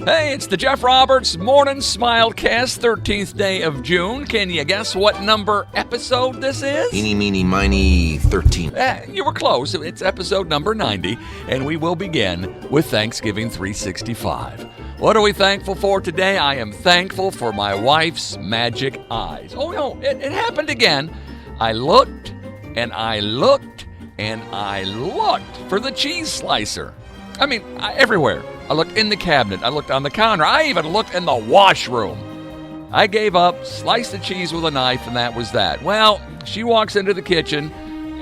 Hey, it's the Jeff Roberts Morning Smilecast, 13th day of June. Can you guess what number episode this is? Eeny, meeny, miny, 13. You were close. It's episode number 90, and we will begin with Thanksgiving 365. What are we thankful for today? I am thankful for my wife's magic eyes. Oh, no, it happened again. I looked, and I looked, and I looked for the cheese slicer. I mean, everywhere. I looked in the cabinet. I looked on the counter. I even looked in the washroom. I gave up, sliced the cheese with a knife, and that was that. Well, she walks into the kitchen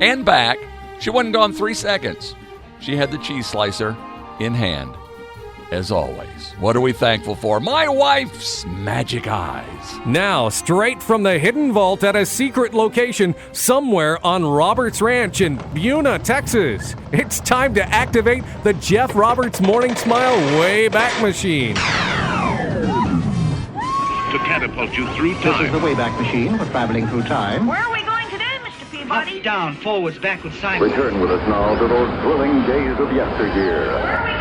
and back. She wasn't gone 3 seconds. She had the cheese slicer in hand, as always. What are we thankful for? My wife's magic eyes. Now, straight from the hidden vault at a secret location somewhere on Roberts Ranch in Buna, Texas, it's time to activate the Jeff Roberts Morning Smile Wayback Machine. To catapult you through time. This is the Wayback Machine for traveling through time. Where are we going today, Mr. Peabody? Up, down, forwards, backwards, sideways. Return with us now to those thrilling days of yesteryear.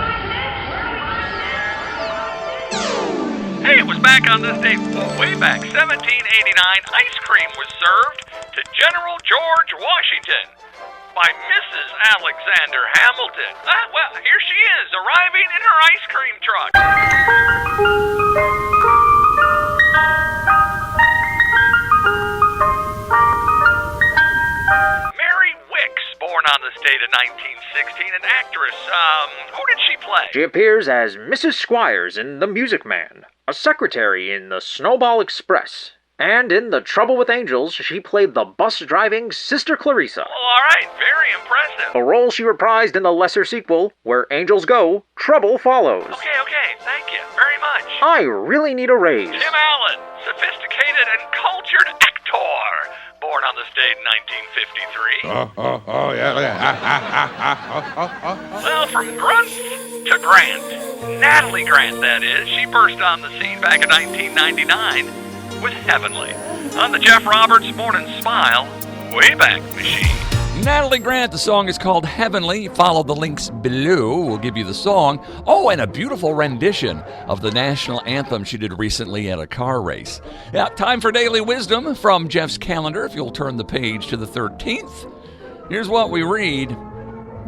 Hey, it was back on this day, way back, 1789, ice cream was served to General George Washington by Mrs. Alexander Hamilton. Well, here she is, arriving in her ice cream truck. Mary Wicks, born on this date in 1916, an actress. Who did she play? She appears as Mrs. Squires in The Music Man, a secretary in The Snowball Express, and in The Trouble with Angels, she played the bus-driving Sister Clarissa. Well, all right, very impressive. A role she reprised in the lesser sequel, Where Angels Go, Trouble Follows. Okay, thank you very much. I really need a raise. Tim Allen, sophisticated and cultured actor, born on this date in 1953. Well, from grunt to Grant. Natalie Grant, that is. She burst on the scene back in 1999 with Heavenly on the Jeff Roberts Morning Smile Wayback Machine. Natalie Grant, the song is called Heavenly. Follow the links below. We'll give you the song. Oh, and a beautiful rendition of the national anthem she did recently at a car race. Yeah, time for Daily Wisdom from Jeff's calendar. If you'll turn the page to the 13th. Here's what we read.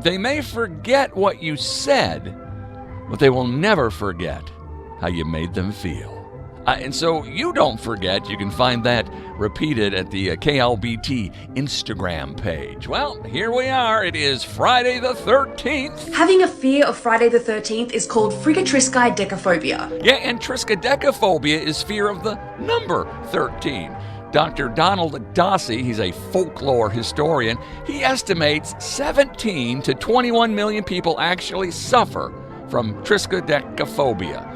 They may forget what you said, but they will never forget how you made them feel. And so you don't forget. You can find that repeated at the KLBT Instagram page. Well, here we are. It is Friday the 13th. Having a fear of Friday the 13th is called fricatriskidecaphobia. Yeah, and triskaidekaphobia is fear of the number 13. Dr. Donald Dossey, he's a folklore historian, he estimates 17 to 21 million people actually suffer from triskaidekaphobia.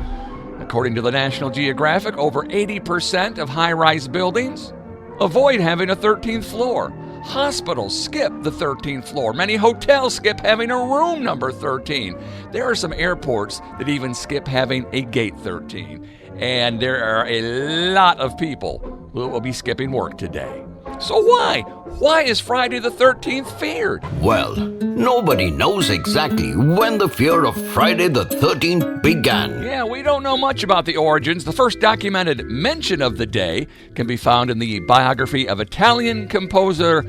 According to the National Geographic, over 80% of high-rise buildings avoid having a 13th floor. Hospitals skip the 13th floor. Many hotels skip having a room number 13. There are some airports that even skip having a gate 13. And there are a lot of people who will be skipping work today. So why? Why is Friday the 13th feared? Well, nobody knows exactly when the fear of Friday the 13th began. Yeah, we don't know much about the origins. The first documented mention of the day can be found in the biography of Italian composer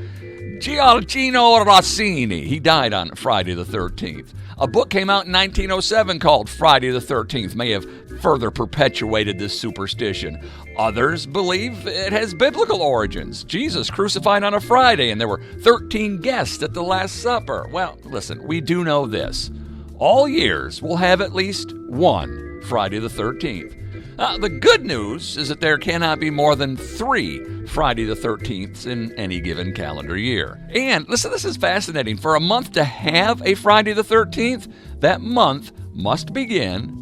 Gioacchino Rossini. He died on Friday the 13th. A book came out in 1907 called Friday the 13th, may have further perpetuated this superstition. Others believe it has biblical origins. Jesus crucified on a Friday, and there were 13 guests at the Last Supper. Well, listen, we do know this. All years will have at least one Friday the 13th. The good news is that there cannot be more than 3 Friday the 13ths in any given calendar year. And listen, this is fascinating. For a month to have a Friday the 13th, that month must begin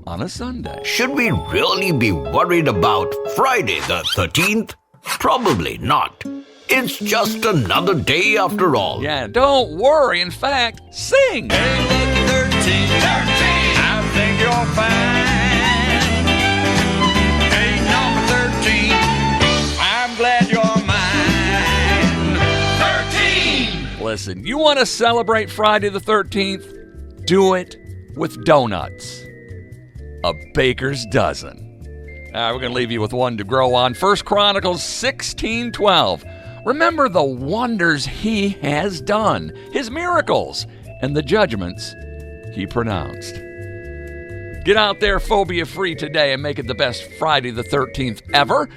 on a Sunday. Should we really be worried about Friday the 13th? Probably not. It's just another day after all. Yeah, don't worry. In fact, sing. Hey, look, 13, I think you're fine. Hey, number 13, I'm glad you're mine. 13! Listen, you want to celebrate Friday the 13th? Do it with donuts. a baker's dozen. We're going to leave you with one to grow on. 1 Chronicles 16:12. Remember the wonders he has done, his miracles, and the judgments he pronounced. Get out there phobia-free today and make it the best Friday the 13th ever.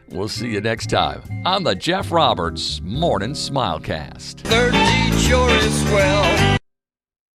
We'll see you next time on the Jeff Roberts Morning Smilecast. 13 sure is swell.